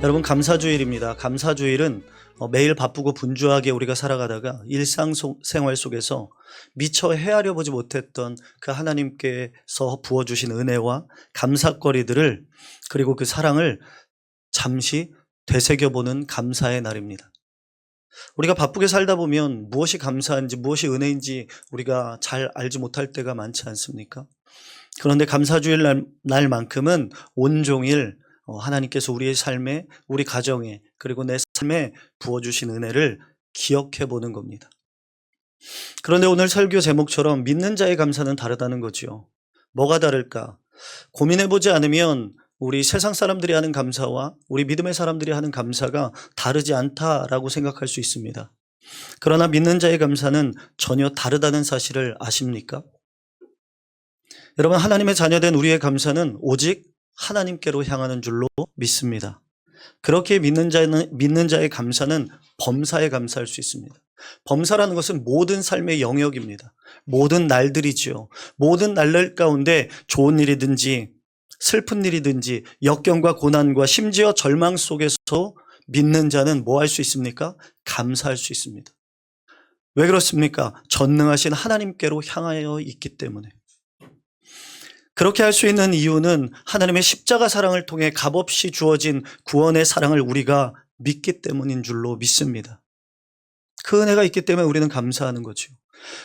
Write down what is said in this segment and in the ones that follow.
여러분, 감사주일입니다. 감사주일은 매일 바쁘고 분주하게 우리가 살아가다가 일상생활 속에서 미처 헤아려 보지 못했던 그 하나님께서 부어주신 은혜와 감사거리들을, 그리고 그 사랑을 잠시 되새겨보는 감사의 날입니다. 우리가 바쁘게 살다 보면 무엇이 감사한지, 무엇이 은혜인지 우리가 잘 알지 못할 때가 많지 않습니까? 그런데 감사주일 날만큼은 온종일 하나님께서 우리의 삶에, 우리 가정에, 그리고 내 삶에 부어주신 은혜를 기억해 보는 겁니다. 그런데 오늘 설교 제목처럼 믿는 자의 감사는 다르다는 거지요. 뭐가 다를까? 고민해 보지 않으면 우리 세상 사람들이 하는 감사와 우리 믿음의 사람들이 하는 감사가 다르지 않다라고 생각할 수 있습니다. 그러나 믿는 자의 감사는 전혀 다르다는 사실을 아십니까? 여러분, 하나님의 자녀된 우리의 감사는 오직 하나님께로 향하는 줄로 믿습니다. 그렇게 믿는 자의 감사는 범사에 감사할 수 있습니다. 범사라는 것은 모든 삶의 영역입니다. 모든 날들이지요. 모든 날들 가운데 좋은 일이든지 슬픈 일이든지 역경과 고난과 심지어 절망 속에서 믿는 자는 뭐 할 수 있습니까? 감사할 수 있습니다. 왜 그렇습니까? 전능하신 하나님께로 향하여 있기 때문에. 그렇게 할 수 있는 이유는 하나님의 십자가 사랑을 통해 값없이 주어진 구원의 사랑을 우리가 믿기 때문인 줄로 믿습니다. 그 은혜가 있기 때문에 우리는 감사하는 거죠.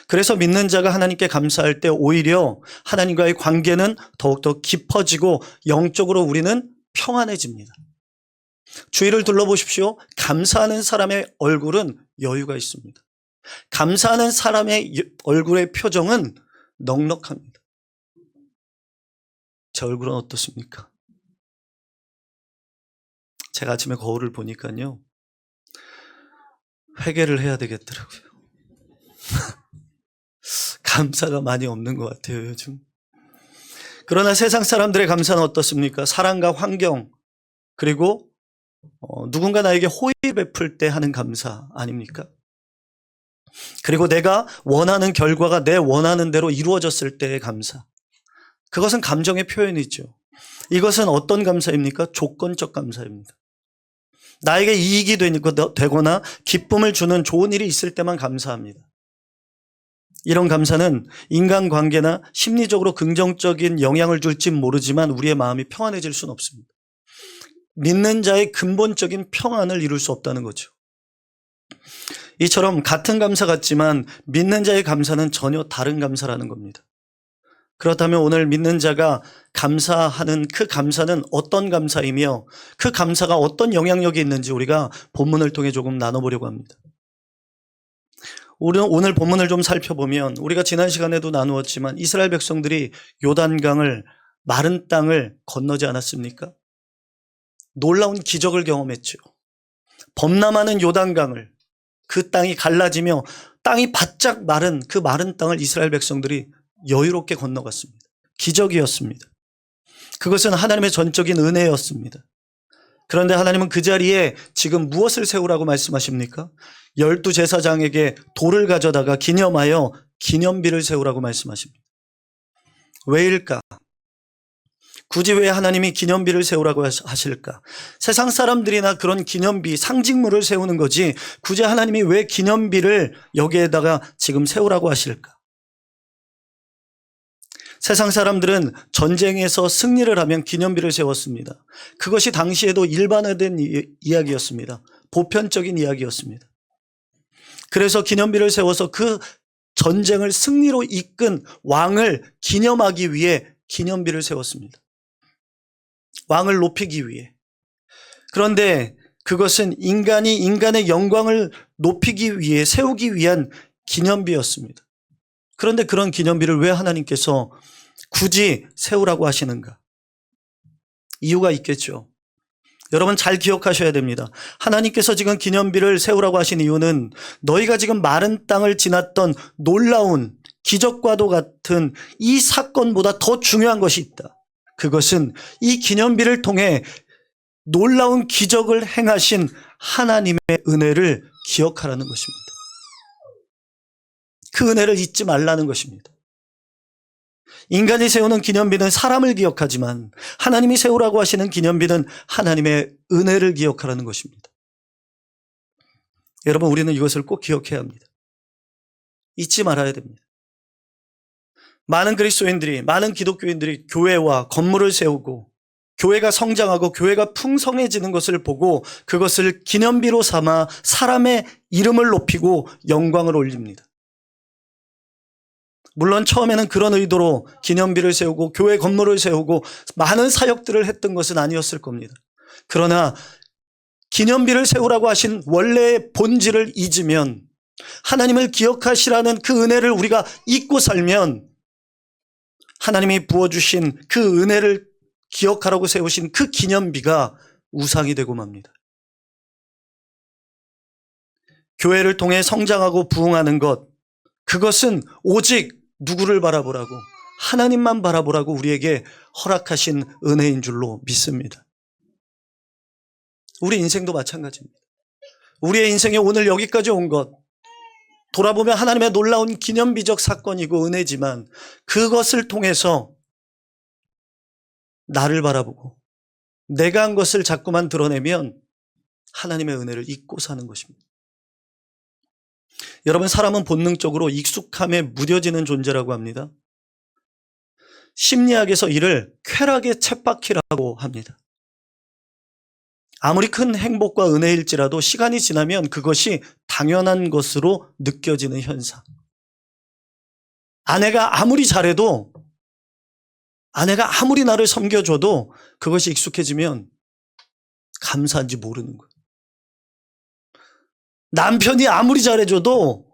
그래서 믿는 자가 하나님께 감사할 때 오히려 하나님과의 관계는 더욱더 깊어지고 영적으로 우리는 평안해집니다. 주위를 둘러보십시오. 감사하는 사람의 얼굴은 여유가 있습니다. 감사하는 사람의 얼굴의 표정은 넉넉합니다. 제 얼굴은 어떻습니까? 제가 아침에 거울을 보니까요, 회개를 해야 되겠더라고요. 감사가 많이 없는 것 같아요, 요즘. 그러나 세상 사람들의 감사는 어떻습니까? 사랑과 환경, 그리고 누군가 나에게 호의를 베풀 때 하는 감사 아닙니까? 그리고 내가 원하는 결과가 내 원하는 대로 이루어졌을 때의 감사. 그것은 감정의 표현이죠. 이것은 어떤 감사입니까? 조건적 감사입니다. 나에게 이익이 되거나 기쁨을 주는 좋은 일이 있을 때만 감사합니다. 이런 감사는 인간관계나 심리적으로 긍정적인 영향을 줄진 모르지만 우리의 마음이 평안해질 수는 없습니다. 믿는 자의 근본적인 평안을 이룰 수 없다는 거죠. 이처럼 같은 감사 같지만 믿는 자의 감사는 전혀 다른 감사라는 겁니다. 그렇다면 오늘 믿는 자가 감사하는 그 감사는 어떤 감사이며 그 감사가 어떤 영향력이 있는지 우리가 본문을 통해 조금 나눠보려고 합니다. 오늘 본문을 좀 살펴보면 우리가 지난 시간에도 나누었지만 이스라엘 백성들이 요단강을, 마른 땅을 건너지 않았습니까? 놀라운 기적을 경험했죠. 범람하는 요단강을, 그 땅이 갈라지며 땅이 바짝 마른 그 마른 땅을 이스라엘 백성들이 여유롭게 건너갔습니다. 기적이었습니다. 그것은 하나님의 전적인 은혜였습니다. 그런데 하나님은 그 자리에 지금 무엇을 세우라고 말씀하십니까? 12 제사장에게 돌을 가져다가 기념하여 기념비를 세우라고 말씀하십니다. 왜일까? 굳이 왜 하나님이 기념비를 세우라고 하실까? 세상 사람들이나 그런 기념비, 상징물을 세우는 거지 굳이 하나님이 왜 기념비를 여기에다가 지금 세우라고 하실까? 세상 사람들은 전쟁에서 승리를 하면 기념비를 세웠습니다. 그것이 당시에도 일반화된 이야기였습니다. 보편적인 이야기였습니다. 그래서 기념비를 세워서 그 전쟁을 승리로 이끈 왕을 기념하기 위해 기념비를 세웠습니다. 왕을 높이기 위해. 그런데 그것은 인간이 인간의 영광을 높이기 위해 세우기 위한 기념비였습니다. 그런데 그런 기념비를 왜 하나님께서 굳이 세우라고 하시는가? 이유가 있겠죠. 여러분 잘 기억하셔야 됩니다. 하나님께서 지금 기념비를 세우라고 하신 이유는 너희가 지금 마른 땅을 지났던 놀라운 기적과도 같은 이 사건보다 더 중요한 것이 있다. 그것은 이 기념비를 통해 놀라운 기적을 행하신 하나님의 은혜를 기억하라는 것입니다. 그 은혜를 잊지 말라는 것입니다. 인간이 세우는 기념비는 사람을 기억하지만 하나님이 세우라고 하시는 기념비는 하나님의 은혜를 기억하라는 것입니다. 여러분, 우리는 이것을 꼭 기억해야 합니다. 잊지 말아야 됩니다. 많은 그리스도인들이, 많은 기독교인들이 교회와 건물을 세우고 교회가 성장하고 교회가 풍성해지는 것을 보고 그것을 기념비로 삼아 사람의 이름을 높이고 영광을 올립니다. 물론 처음에는 그런 의도로 기념비를 세우고 교회 건물을 세우고 많은 사역들을 했던 것은 아니었을 겁니다. 그러나 기념비를 세우라고 하신 원래의 본질을 잊으면, 하나님을 기억하시라는 그 은혜를 우리가 잊고 살면 하나님이 부어주신 그 은혜를 기억하라고 세우신 그 기념비가 우상이 되고 맙니다. 교회를 통해 성장하고 부흥하는 것, 그것은 오직 누구를 바라보라고? 하나님만 바라보라고 우리에게 허락하신 은혜인 줄로 믿습니다. 우리 인생도 마찬가지입니다. 우리의 인생에 오늘 여기까지 온 것, 돌아보면 하나님의 놀라운 기념비적 사건이고 은혜지만 그것을 통해서 나를 바라보고 내가 한 것을 자꾸만 드러내면 하나님의 은혜를 잊고 사는 것입니다. 여러분, 사람은 본능적으로 익숙함에 무뎌지는 존재라고 합니다. 심리학에서 이를 쾌락의 쳇바퀴라고 합니다. 아무리 큰 행복과 은혜일지라도 시간이 지나면 그것이 당연한 것으로 느껴지는 현상. 아내가 아무리 잘해도, 아내가 아무리 나를 섬겨줘도 그것이 익숙해지면 감사한지 모르는 거예요. 남편이 아무리 잘해줘도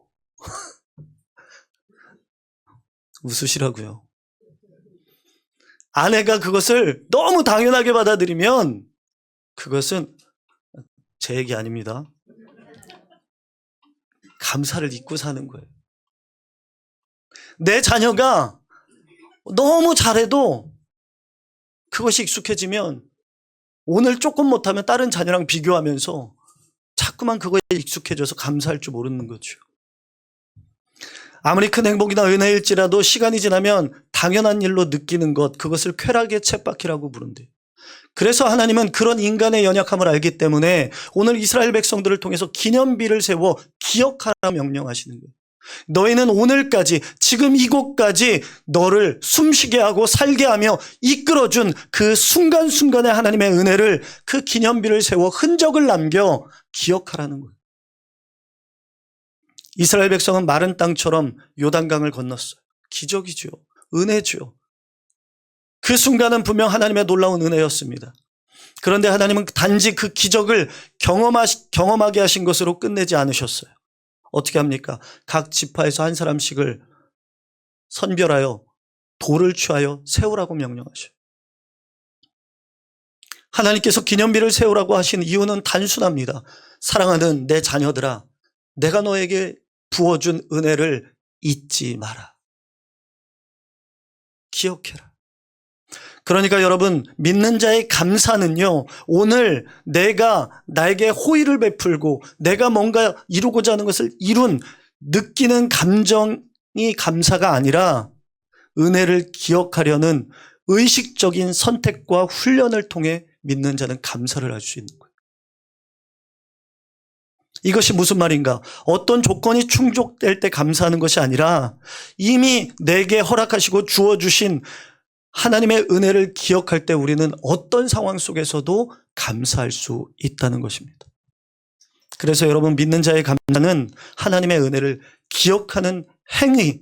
웃으시라고요. 아내가 그것을 너무 당연하게 받아들이면 그것은, 제 얘기 아닙니다, 감사를 잊고 사는 거예요. 내 자녀가 너무 잘해도 그것이 익숙해지면 오늘 조금 못하면 다른 자녀랑 비교하면서 자꾸만 그거에 익숙해져서 감사할 줄 모르는 거죠. 아무리 큰 행복이나 은혜일지라도 시간이 지나면 당연한 일로 느끼는 것, 그것을 쾌락의 쳇바퀴라고 부른대요. 그래서 하나님은 그런 인간의 연약함을 알기 때문에 오늘 이스라엘 백성들을 통해서 기념비를 세워 기억하라 명령하시는 거예요. 너희는 오늘까지, 지금 이곳까지 너를 숨쉬게 하고 살게 하며 이끌어준 그 순간순간의 하나님의 은혜를, 그 기념비를 세워 흔적을 남겨 기억하라는 거예요. 이스라엘 백성은 마른 땅처럼 요단강을 건넜어요. 기적이죠. 은혜죠. 그 순간은 분명 하나님의 놀라운 은혜였습니다. 그런데 하나님은 단지 그 기적을 경험하게 하신 것으로 끝내지 않으셨어요. 어떻게 합니까? 각 지파에서 한 사람씩을 선별하여 돌을 취하여 세우라고 명령하셔요. 하나님께서 기념비를 세우라고 하신 이유는 단순합니다. 사랑하는 내 자녀들아, 내가 너에게 부어준 은혜를 잊지 마라. 기억해라. 그러니까 여러분, 믿는 자의 감사는요, 오늘 내가 나에게 호의를 베풀고 내가 뭔가 이루고자 하는 것을 느끼는 감정이 감사가 아니라 은혜를 기억하려는 의식적인 선택과 훈련을 통해 믿는 자는 감사를 할 수 있는 거예요. 이것이 무슨 말인가? 어떤 조건이 충족될 때 감사하는 것이 아니라 이미 내게 허락하시고 주어주신 하나님의 은혜를 기억할 때 우리는 어떤 상황 속에서도 감사할 수 있다는 것입니다. 그래서 여러분, 믿는 자의 감사는 하나님의 은혜를 기억하는 행위,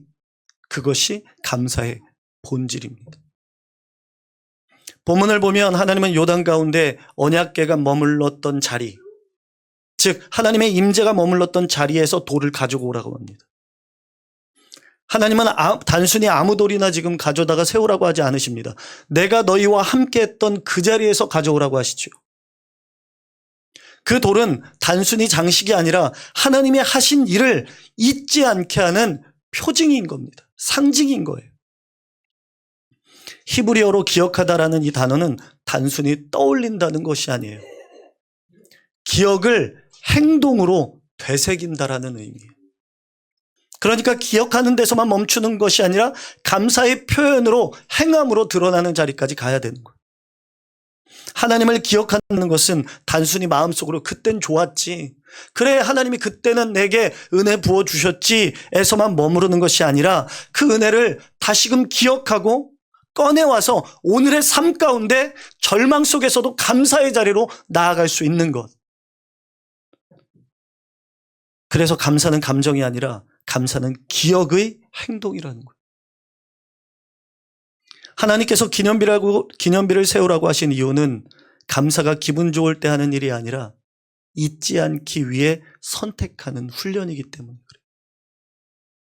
그것이 감사의 본질입니다. 본문을 보면 하나님은 요단 가운데 언약궤가 머물렀던 자리, 즉 하나님의 임재가 머물렀던 자리에서 돌을 가지고 오라고 합니다. 하나님은 단순히 아무 돌이나 지금 가져다가 세우라고 하지 않으십니다. 내가 너희와 함께 했던 그 자리에서 가져오라고 하시죠. 그 돌은 단순히 장식이 아니라 하나님이 하신 일을 잊지 않게 하는 표징인 겁니다. 상징인 거예요. 히브리어로 기억하다라는 이 단어는 단순히 떠올린다는 것이 아니에요. 기억을 행동으로 되새긴다라는 의미예요. 그러니까 기억하는 데서만 멈추는 것이 아니라 감사의 표현으로 행함으로 드러나는 자리까지 가야 되는 거예요. 하나님을 기억하는 것은 단순히 마음속으로 그땐 좋았지, 그래 하나님이 그때는 내게 은혜 부어주셨지 에서만 머무르는 것이 아니라 그 은혜를 다시금 기억하고 꺼내와서 오늘의 삶 가운데 절망 속에서도 감사의 자리로 나아갈 수 있는 것. 그래서 감사는 감정이 아니라 감사는 기억의 행동이라는 거예요. 하나님께서 기념비를 세우라고 하신 이유는 감사가 기분 좋을 때 하는 일이 아니라 잊지 않기 위해 선택하는 훈련이기 때문에 그래요.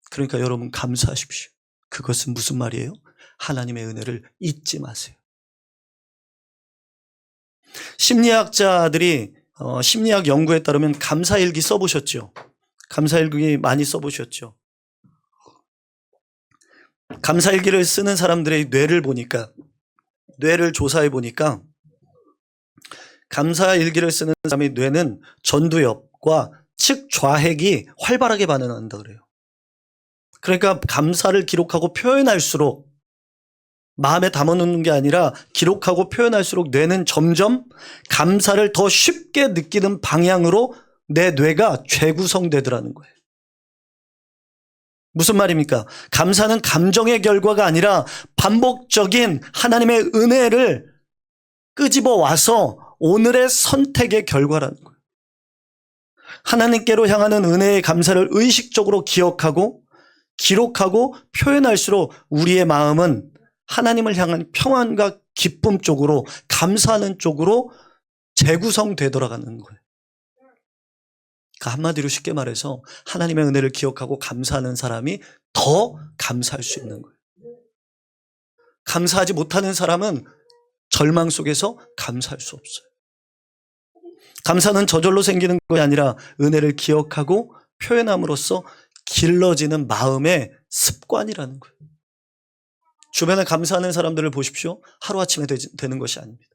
그러니까 여러분 감사하십시오. 그것은 무슨 말이에요? 하나님의 은혜를 잊지 마세요. 심리학자들이 심리학 연구에 따르면 감사일기 써보셨죠? 감사일기 많이 써보셨죠? 감사일기를 쓰는 사람들의 뇌를 조사해 보니까 감사일기를 쓰는 사람의 뇌는 전두엽과 측좌핵이 활발하게 반응한다 그래요. 그러니까 감사를 기록하고 표현할수록, 마음에 담아놓는 게 아니라 기록하고 표현할수록 뇌는 점점 감사를 더 쉽게 느끼는 방향으로 내 뇌가 재구성되더라는 거예요. 무슨 말입니까? 감사는 감정의 결과가 아니라 반복적인 하나님의 은혜를 끄집어 와서 오늘의 선택의 결과라는 거예요. 하나님께로 향하는 은혜의 감사를 의식적으로 기억하고 기록하고 표현할수록 우리의 마음은 하나님을 향한 평안과 기쁨 쪽으로, 감사하는 쪽으로 재구성돼 돌아가는 거예요. 그러니까 한마디로 쉽게 말해서 하나님의 은혜를 기억하고 감사하는 사람이 더 감사할 수 있는 거예요. 감사하지 못하는 사람은 절망 속에서 감사할 수 없어요. 감사는 저절로 생기는 것이 아니라 은혜를 기억하고 표현함으로써 길러지는 마음의 습관이라는 거예요. 주변에 감사하는 사람들을 보십시오. 하루아침에 되는 것이 아닙니다.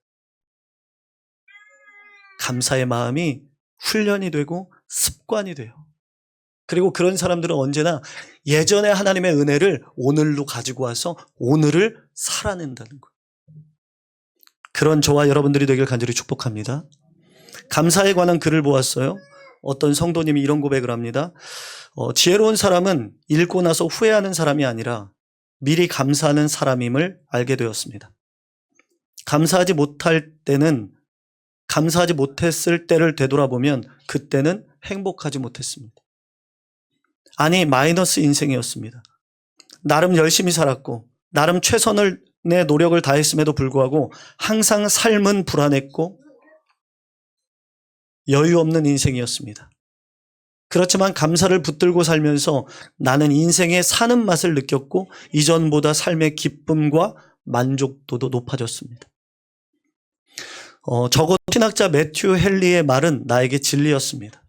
감사의 마음이 훈련이 되고 습관이 돼요. 그리고 그런 사람들은 언제나 예전에 하나님의 은혜를 오늘로 가지고 와서 오늘을 살아낸다는 거예요. 그런 저와 여러분들이 되길 간절히 축복합니다. 감사에 관한 글을 보았어요. 어떤 성도님이 이런 고백을 합니다. 지혜로운 사람은 읽고 나서 후회하는 사람이 아니라 미리 감사하는 사람임을 알게 되었습니다. 감사하지 못했을 때를 되돌아보면 그때는 행복하지 못했습니다. 아니, 마이너스 인생이었습니다. 나름 열심히 살았고 나름 최선의 노력을 다했음에도 불구하고 항상 삶은 불안했고 여유 없는 인생이었습니다. 그렇지만 감사를 붙들고 살면서 나는 인생의 사는 맛을 느꼈고 이전보다 삶의 기쁨과 만족도도 높아졌습니다. 적어도 신학자 매튜 헨리의 말은 나에게 진리였습니다.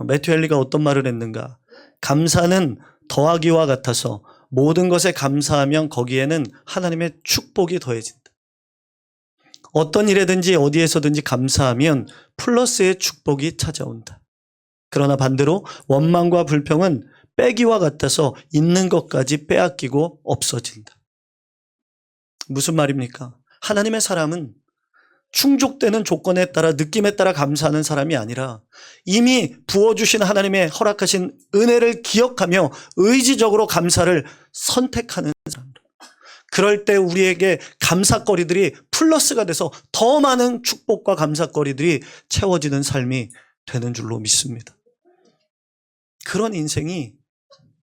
매튜 헨리가 어떤 말을 했는가? 감사는 더하기와 같아서 모든 것에 감사하면 거기에는 하나님의 축복이 더해진다. 어떤 일에든지 어디에서든지 감사하면 플러스의 축복이 찾아온다. 그러나 반대로 원망과 불평은 빼기와 같아서 있는 것까지 빼앗기고 없어진다. 무슨 말입니까? 하나님의 사람은 충족되는 조건에 따라, 느낌에 따라 감사하는 사람이 아니라 이미 부어주신 하나님의 허락하신 은혜를 기억하며 의지적으로 감사를 선택하는 사람입니다. 그럴 때 우리에게 감사거리들이 플러스가 돼서 더 많은 축복과 감사거리들이 채워지는 삶이 되는 줄로 믿습니다. 그런 인생이,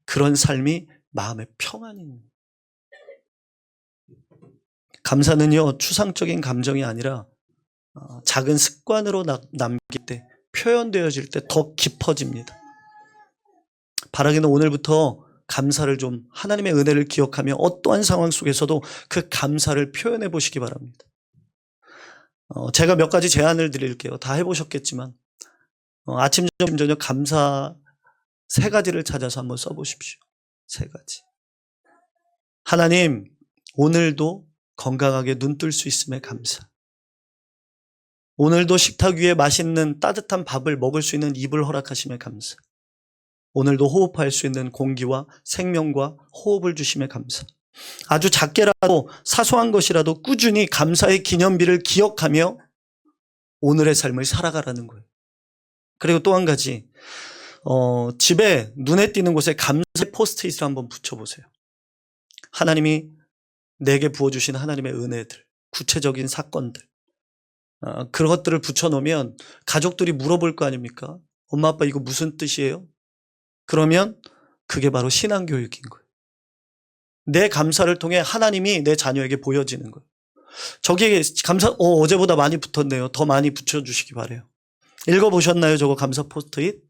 그런 삶이 마음의 평안입니다. 감사는요, 추상적인 감정이 아니라 작은 습관으로 남길 때, 표현되어질 때 더 깊어집니다. 바라기는 오늘부터 감사를 좀, 하나님의 은혜를 기억하며 어떠한 상황 속에서도 그 감사를 표현해 보시기 바랍니다. 제가 몇 가지 제안을 드릴게요. 다 해보셨겠지만 아침, 점심, 저녁 감사 3가지를 찾아서 한번 써보십시오. 3가지. 하나님, 오늘도 건강하게 눈 뜰 수 있음에 감사. 오늘도 식탁 위에 맛있는 따뜻한 밥을 먹을 수 있는 입을 허락하심에 감사. 오늘도 호흡할 수 있는 공기와 생명과 호흡을 주심에 감사. 아주 작게라도 사소한 것이라도 꾸준히 감사의 기념비를 기억하며 오늘의 삶을 살아가라는 거예요. 그리고 또 한 가지, 집에 눈에 띄는 곳에 감사의 포스트잇을 한번 붙여보세요. 하나님이 내게 부어주신 하나님의 은혜들, 구체적인 사건들, 그런 것들을 붙여놓으면 가족들이 물어볼 거 아닙니까? 엄마 아빠 이거 무슨 뜻이에요? 그러면 그게 바로 신앙교육인 거예요. 내 감사를 통해 하나님이 내 자녀에게 보여지는 거예요. 저기에 감사, 어제보다 많이 붙었네요. 더 많이 붙여주시기 바라요. 읽어보셨나요? 저거 감사 포스트잇?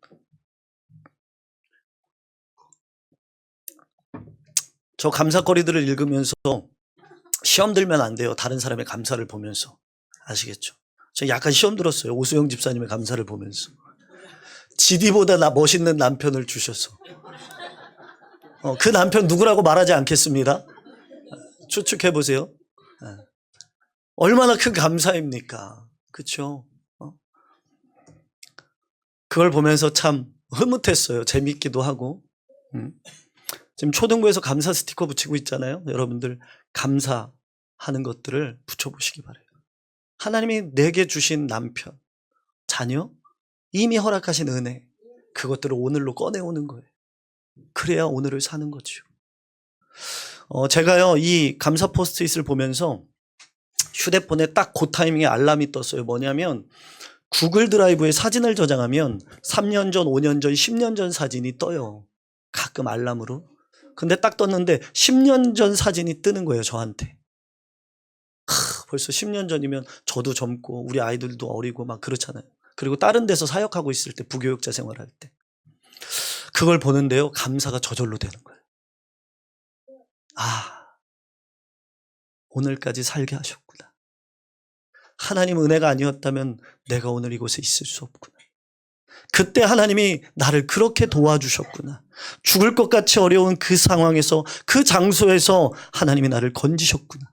저 감사거리들을 읽으면서 시험 들면 안 돼요. 다른 사람의 감사를 보면서. 아시겠죠? 저 약간 시험 들었어요. 오수영 집사님의 감사를 보면서. 지디보다 멋있는 남편을 주셔서. 그 남편 누구라고 말하지 않겠습니다. 추측해보세요. 얼마나 큰 감사입니까? 그렇죠? 그걸 보면서 참 흐뭇했어요. 재밌기도 하고. 지금 초등부에서 감사 스티커 붙이고 있잖아요. 여러분들 감사하는 것들을 붙여보시기 바라요. 하나님이 내게 주신 남편, 자녀, 이미 허락하신 은혜, 그것들을 오늘로 꺼내오는 거예요. 그래야 오늘을 사는 거죠. 제가요, 이 감사 포스트잇을 보면서 휴대폰에 딱 그 타이밍에 알람이 떴어요. 뭐냐면 구글 드라이브에 사진을 저장하면 3년 전, 5년 전, 10년 전 사진이 떠요. 가끔 알람으로. 근데 딱 떴는데 10년 전 사진이 뜨는 거예요, 저한테. 벌써 10년 전이면 저도 젊고 우리 아이들도 어리고 막 그렇잖아요. 그리고 다른 데서 사역하고 있을 때, 부교육자 생활할 때. 그걸 보는데요, 감사가 저절로 되는 거예요. 오늘까지 살게 하셨구나. 하나님 은혜가 아니었다면 내가 오늘 이곳에 있을 수 없구나. 그때 하나님이 나를 그렇게 도와주셨구나. 죽을 것 같이 어려운 그 상황에서, 그 장소에서 하나님이 나를 건지셨구나.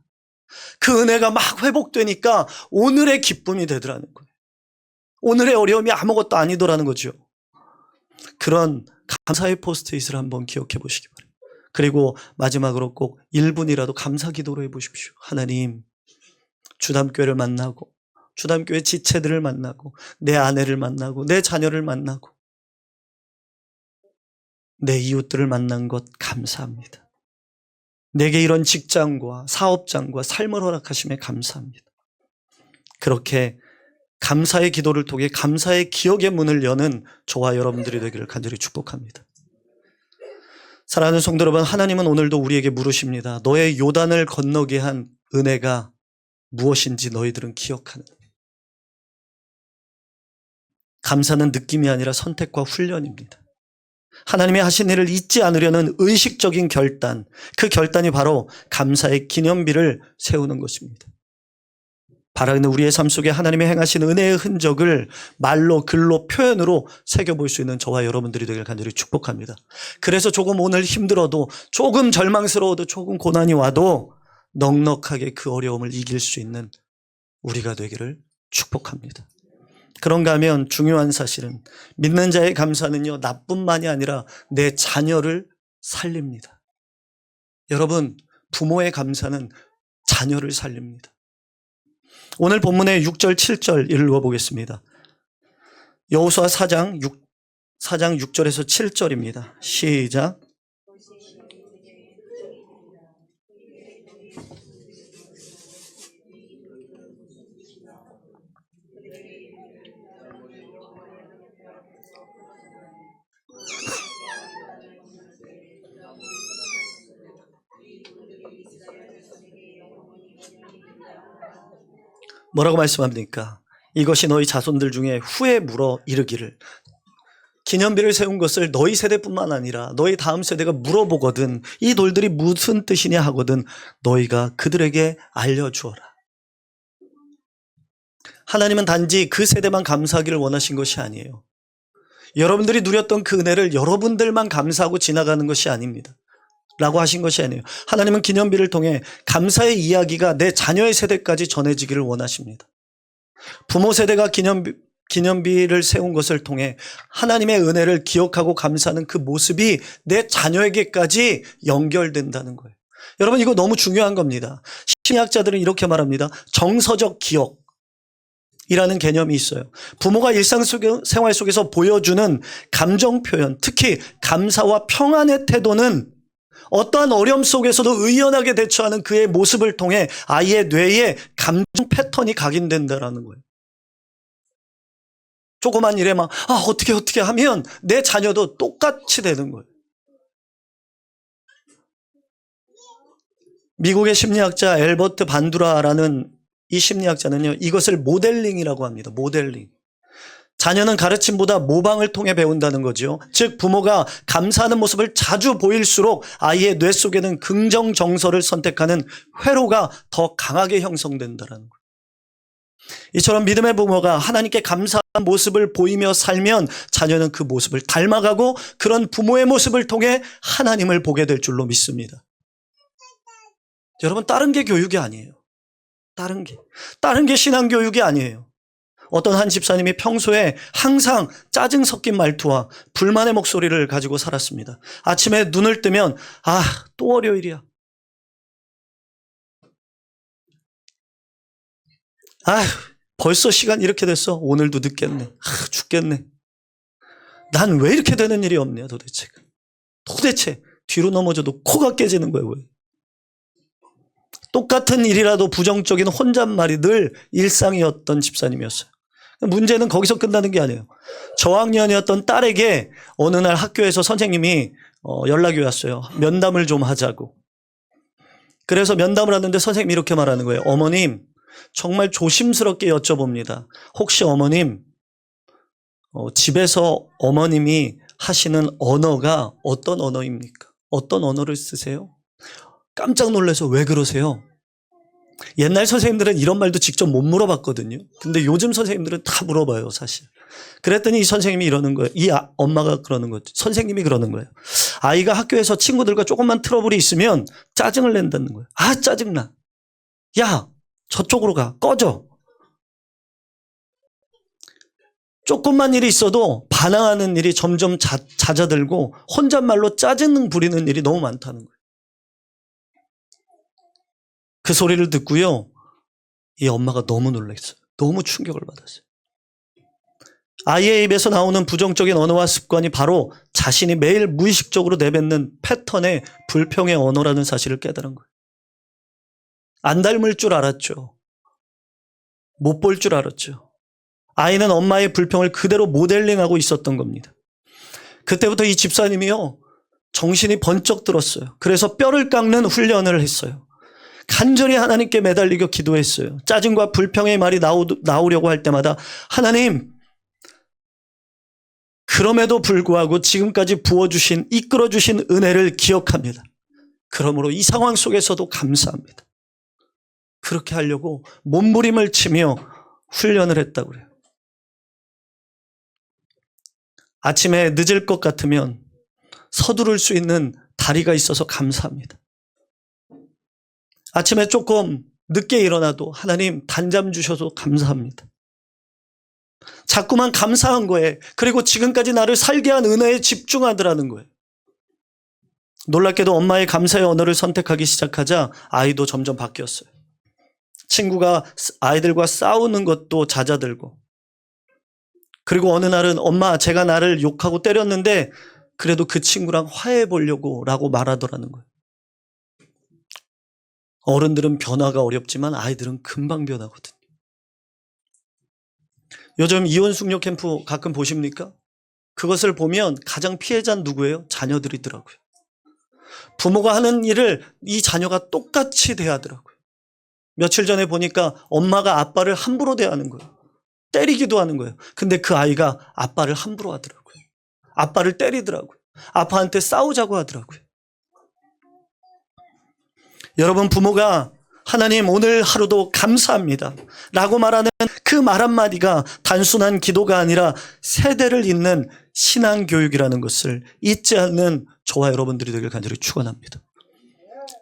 그 은혜가 막 회복되니까 오늘의 기쁨이 되더라는 거예요. 오늘의 어려움이 아무것도 아니더라는 거죠. 그런 감사의 포스트잇을 한번 기억해 보시기 바랍니다. 그리고 마지막으로 꼭 1분이라도 감사 기도로 해보십시오. 하나님, 주담교회를 만나고, 주담교회 지체들을 만나고, 내 아내를 만나고, 내 자녀를 만나고, 내 이웃들을 만난 것 감사합니다. 내게 이런 직장과 사업장과 삶을 허락하심에 감사합니다. 그렇게 감사의 기도를 통해 감사의 기억의 문을 여는 저와 여러분들이 되기를 간절히 축복합니다. 사랑하는 성도 여러분, 하나님은 오늘도 우리에게 물으십니다. 너의 요단을 건너게 한 은혜가 무엇인지 너희들은 기억하느냐. 감사는 느낌이 아니라 선택과 훈련입니다. 하나님이 하신 일을 잊지 않으려는 의식적인 결단, 그 결단이 바로 감사의 기념비를 세우는 것입니다. 바라는 우리의 삶 속에 하나님의 행하신 은혜의 흔적을 말로, 글로, 표현으로 새겨볼 수 있는 저와 여러분들이 되길 간절히 축복합니다. 그래서 조금 오늘 힘들어도, 조금 절망스러워도, 조금 고난이 와도 넉넉하게 그 어려움을 이길 수 있는 우리가 되기를 축복합니다. 그런가 하면 중요한 사실은 믿는 자의 감사는요, 나뿐만이 아니라 내 자녀를 살립니다. 여러분, 부모의 감사는 자녀를 살립니다. 오늘 본문의 6절, 7절 읽어보겠습니다. 여호수아 4장 6절에서 7절입니다. 시작. 뭐라고 말씀합니까? 이것이 너희 자손들 중에 후에 물어 이르기를, 기념비를 세운 것을 너희 세대뿐만 아니라 너희 다음 세대가 물어보거든 이 돌들이 무슨 뜻이냐 하거든 너희가 그들에게 알려주어라. 하나님은 단지 그 세대만 감사하기를 원하신 것이 아니에요. 여러분들이 누렸던 그 은혜를 여러분들만 감사하고 지나가는 것이 아닙니다. 라고 하신 것이 아니에요. 하나님은 기념비를 통해 감사의 이야기가 내 자녀의 세대까지 전해지기를 원하십니다. 부모 세대가 기념비, 기념비를 세운 것을 통해 하나님의 은혜를 기억하고 감사하는 그 모습이 내 자녀에게까지 연결된다는 거예요. 여러분, 이거 너무 중요한 겁니다. 심리학자들은 이렇게 말합니다. 정서적 기억이라는 개념이 있어요. 부모가 일상생활 속에서 보여주는 감정 표현, 특히 감사와 평안의 태도는 어떠한 어려움 속에서도 의연하게 대처하는 그의 모습을 통해 아이의 뇌에 감정 패턴이 각인된다는 거예요. 조그만 일에 막 어떻게 하면 내 자녀도 똑같이 되는 거예요. 미국의 심리학자 엘버트 반두라라는 이 심리학자는요, 이것을 모델링이라고 합니다. 모델링. 자녀는 가르침보다 모방을 통해 배운다는 거죠. 즉 부모가 감사하는 모습을 자주 보일수록 아이의 뇌 속에는 긍정 정서를 선택하는 회로가 더 강하게 형성된다는 거예요. 이처럼 믿음의 부모가 하나님께 감사한 모습을 보이며 살면 자녀는 그 모습을 닮아가고 그런 부모의 모습을 통해 하나님을 보게 될 줄로 믿습니다. 여러분, 다른 게 교육이 아니에요. 다른 게 신앙교육이 아니에요. 어떤 한 집사님이 평소에 항상 짜증 섞인 말투와 불만의 목소리를 가지고 살았습니다. 아침에 눈을 뜨면 또 월요일이야. 벌써 시간 이렇게 됐어. 오늘도 늦겠네. 죽겠네. 난 왜 이렇게 되는 일이 없냐 도대체 뒤로 넘어져도 코가 깨지는 거예요. 왜? 똑같은 일이라도 부정적인 혼잣말이 늘 일상이었던 집사님이었어요. 문제는 거기서 끝나는 게 아니에요. 저학년이었던 딸에게 어느 날 학교에서 선생님이 연락이 왔어요. 면담을 좀 하자고. 그래서 면담을 하는데 선생님이 이렇게 말하는 거예요. 어머님, 정말 조심스럽게 여쭤봅니다. 혹시 어머님, 집에서 어머님이 하시는 언어가 어떤 언어입니까? 어떤 언어를 쓰세요? 깜짝 놀라서 왜 그러세요? 옛날 선생님들은 이런 말도 직접 못 물어봤거든요. 근데 요즘 선생님들은 다 물어봐요, 사실. 그랬더니 이 선생님이 이러는 거예요. 엄마가 그러는 거죠. 선생님이 그러는 거예요. 아이가 학교에서 친구들과 조금만 트러블이 있으면 짜증을 낸다는 거예요. 짜증나. 야, 저쪽으로 가. 꺼져. 조금만 일이 있어도 반항하는 일이 점점 잦아들고 혼잣말로 짜증 부리는 일이 너무 많다는 거예요. 그 소리를 듣고요, 이 엄마가 너무 놀랐어요. 너무 충격을 받았어요. 아이의 입에서 나오는 부정적인 언어와 습관이 바로 자신이 매일 무의식적으로 내뱉는 패턴의 불평의 언어라는 사실을 깨달은 거예요. 안 닮을 줄 알았죠. 못 볼 줄 알았죠. 아이는 엄마의 불평을 그대로 모델링하고 있었던 겁니다. 그때부터 이 집사님이요, 정신이 번쩍 들었어요. 그래서 뼈를 깎는 훈련을 했어요. 간절히 하나님께 매달리고 기도했어요. 짜증과 불평의 말이 나오려고 할 때마다 하나님, 그럼에도 불구하고 지금까지 부어주신, 이끌어주신 은혜를 기억합니다. 그러므로 이 상황 속에서도 감사합니다. 그렇게 하려고 몸부림을 치며 훈련을 했다고 그래요. 아침에 늦을 것 같으면 서두를 수 있는 다리가 있어서 감사합니다. 아침에 조금 늦게 일어나도 하나님 단잠 주셔서 감사합니다. 자꾸만 감사한 거예요. 그리고 지금까지 나를 살게 한 은혜에 집중하더라는 거예요. 놀랍게도 엄마의 감사의 언어를 선택하기 시작하자 아이도 점점 바뀌었어요. 친구가 아이들과 싸우는 것도 잦아들고, 그리고 어느 날은 엄마, 제가 나를 욕하고 때렸는데 그래도 그 친구랑 화해해 보려고 라고 말하더라는 거예요. 어른들은 변화가 어렵지만 아이들은 금방 변하거든요. 요즘 이혼 숙녀 캠프 가끔 보십니까? 그것을 보면 가장 피해자는 누구예요? 자녀들이더라고요. 부모가 하는 일을 이 자녀가 똑같이 대하더라고요. 며칠 전에 보니까 엄마가 아빠를 함부로 대하는 거예요. 때리기도 하는 거예요. 근데 그 아이가 아빠를 함부로 하더라고요. 아빠를 때리더라고요. 아빠한테 싸우자고 하더라고요. 여러분, 부모가 하나님 오늘 하루도 감사합니다 라고 말하는 그 말 한마디가 단순한 기도가 아니라 세대를 잇는 신앙교육이라는 것을 잊지 않는 저와 여러분들이 되길 간절히 축원합니다.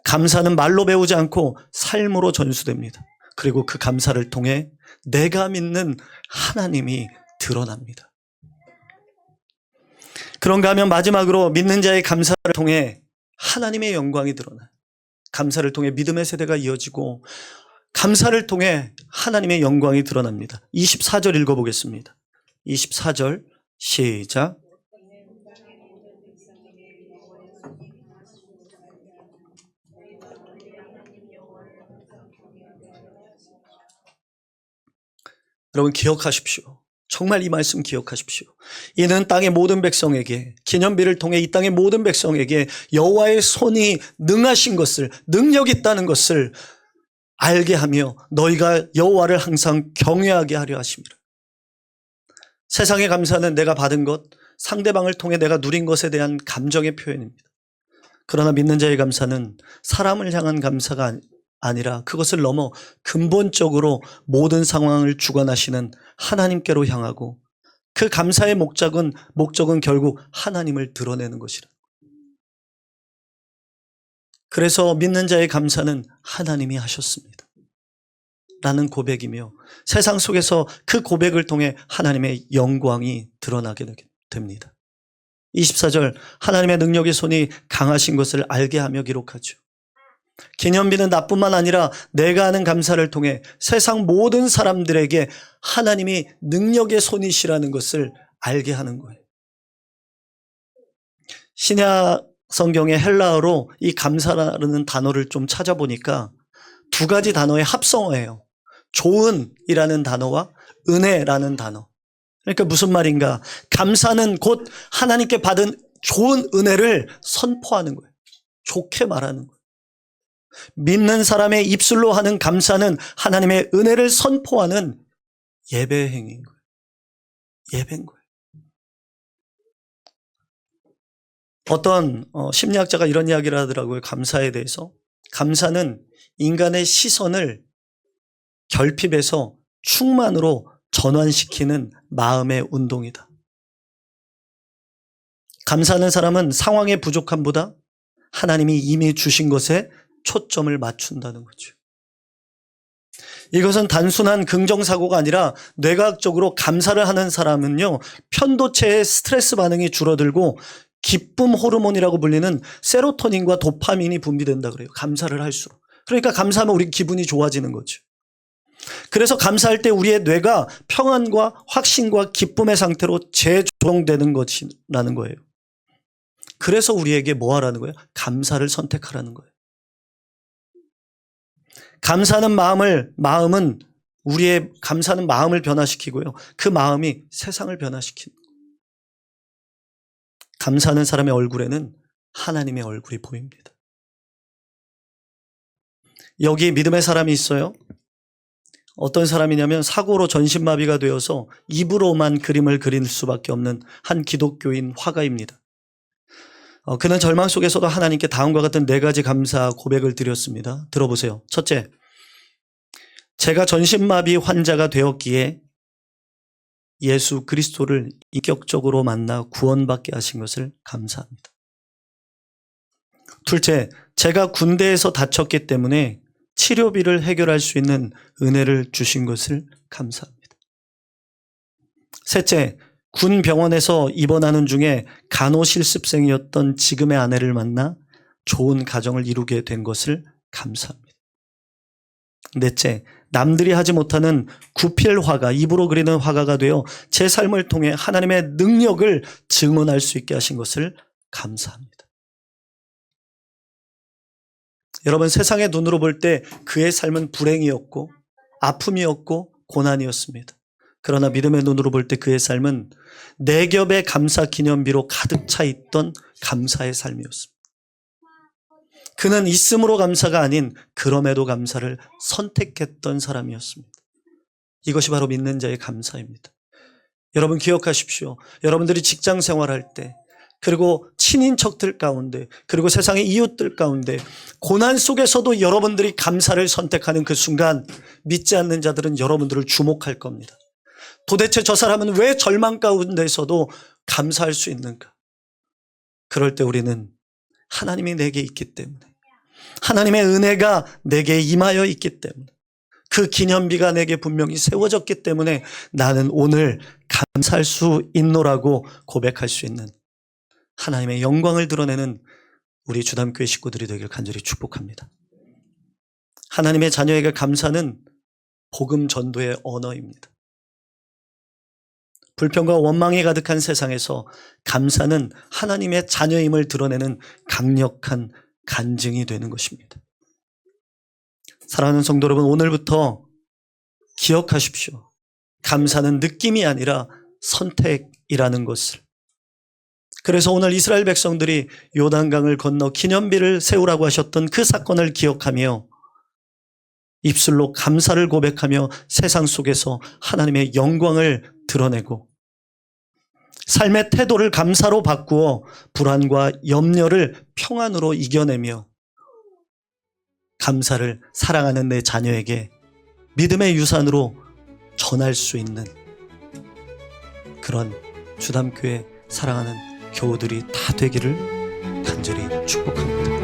감사는 말로 배우지 않고 삶으로 전수됩니다. 그리고 그 감사를 통해 내가 믿는 하나님이 드러납니다. 그런가 하면 마지막으로 믿는 자의 감사를 통해 하나님의 영광이 드러나요. 감사를 통해 믿음의 세대가 이어지고 감사를 통해 하나님의 영광이 드러납니다. 24절 읽어보겠습니다. 24절 시작. 여러분 기억하십시오. 정말 이 말씀 기억하십시오. 이는 땅의 모든 백성에게, 기념비를 통해 이 땅의 모든 백성에게 여호와의 손이 능하신 것을, 능력 있다는 것을 알게 하며 너희가 여호와를 항상 경외하게 하려 하심이라. 세상의 감사는 내가 받은 것, 상대방을 통해 내가 누린 것에 대한 감정의 표현입니다. 그러나 믿는 자의 감사는 사람을 향한 감사가 아니라 그것을 넘어 근본적으로 모든 상황을 주관하시는 하나님께로 향하고 그 감사의 목적은 결국 하나님을 드러내는 것이라. 그래서 믿는 자의 감사는 하나님이 하셨습니다 라는 고백이며 세상 속에서 그 고백을 통해 하나님의 영광이 드러나게 됩니다. 24절 하나님의 능력의 손이 강하신 것을 알게 하며 기록하죠. 기념비는 나뿐만 아니라 내가 하는 감사를 통해 세상 모든 사람들에게 하나님이 능력의 손이시라는 것을 알게 하는 거예요. 신약 성경의 헬라어로 이 감사라는 단어를 좀 찾아보니까 두 가지 단어의 합성어예요. 좋은이라는 단어와 은혜라는 단어. 그러니까 무슨 말인가? 감사는 곧 하나님께 받은 좋은 은혜를 선포하는 거예요. 좋게 말하는 거예요. 믿는 사람의 입술로 하는 감사는 하나님의 은혜를 선포하는 예배 행위인 거예요. 예배인 거예요. 어떤 심리학자가 이런 이야기를 하더라고요. 감사에 대해서. 감사는 인간의 시선을 결핍에서 충만으로 전환시키는 마음의 운동이다. 감사하는 사람은 상황의 부족함보다 하나님이 이미 주신 것에 초점을 맞춘다는 거죠. 이것은 단순한 긍정사고가 아니라 뇌과학적으로 감사를 하는 사람은요, 편도체의 스트레스 반응이 줄어들고 기쁨 호르몬이라고 불리는 세로토닌과 도파민이 분비된다 그래요. 감사를 할수록. 그러니까 감사하면 우리 기분이 좋아지는 거죠. 그래서 감사할 때 우리의 뇌가 평안과 확신과 기쁨의 상태로 재조정되는 것이라는 거예요. 그래서 우리에게 뭐 하라는 거예요? 감사를 선택하라는 거예요. 감사하는 감사하는 마음을 변화시키고요. 그 마음이 세상을 변화시키는 거예요. 감사하는 사람의 얼굴에는 하나님의 얼굴이 보입니다. 여기 믿음의 사람이 있어요. 어떤 사람이냐면 사고로 전신마비가 되어서 입으로만 그림을 그릴 수밖에 없는 한 기독교인 화가입니다. 그는 절망 속에서도 하나님께 다음과 같은 4가지 감사 고백을 드렸습니다. 들어보세요. 첫째, 제가 전신마비 환자가 되었기에 예수 그리스도를 인격적으로 만나 구원받게 하신 것을 감사합니다. 둘째, 제가 군대에서 다쳤기 때문에 치료비를 해결할 수 있는 은혜를 주신 것을 감사합니다. 셋째, 군 병원에서 입원하는 중에 간호실습생이었던 지금의 아내를 만나 좋은 가정을 이루게 된 것을 감사합니다. 넷째, 남들이 하지 못하는 구필화가, 입으로 그리는 화가가 되어 제 삶을 통해 하나님의 능력을 증언할 수 있게 하신 것을 감사합니다. 여러분, 세상의 눈으로 볼 때 그의 삶은 불행이었고 아픔이었고 고난이었습니다. 그러나 믿음의 눈으로 볼 때 그의 삶은 4겹의 감사 기념비로 가득 차 있던 감사의 삶이었습니다. 그는 있음으로 감사가 아닌 그럼에도 감사를 선택했던 사람이었습니다. 이것이 바로 믿는 자의 감사입니다. 여러분 기억하십시오. 여러분들이 직장 생활할 때, 그리고 친인척들 가운데, 그리고 세상의 이웃들 가운데 고난 속에서도 여러분들이 감사를 선택하는 그 순간 믿지 않는 자들은 여러분들을 주목할 겁니다. 도대체 저 사람은 왜 절망 가운데서도 감사할 수 있는가? 그럴 때 우리는 하나님이 내게 있기 때문에, 하나님의 은혜가 내게 임하여 있기 때문에, 그 기념비가 내게 분명히 세워졌기 때문에 나는 오늘 감사할 수 있노라고 고백할 수 있는 하나님의 영광을 드러내는 우리 주담교회 식구들이 되길 간절히 축복합니다. 하나님의 자녀에게 감사는 복음 전도의 언어입니다. 불평과 원망이 가득한 세상에서 감사는 하나님의 자녀임을 드러내는 강력한 간증이 되는 것입니다. 사랑하는 성도 여러분, 오늘부터 기억하십시오. 감사는 느낌이 아니라 선택이라는 것을. 그래서 오늘 이스라엘 백성들이 요단강을 건너 기념비를 세우라고 하셨던 그 사건을 기억하며 입술로 감사를 고백하며 세상 속에서 하나님의 영광을 드러내고 삶의 태도를 감사로 바꾸어 불안과 염려를 평안으로 이겨내며 감사를 사랑하는 내 자녀에게 믿음의 유산으로 전할 수 있는 그런 주담교회 사랑하는 교우들이 다 되기를 간절히 축복합니다.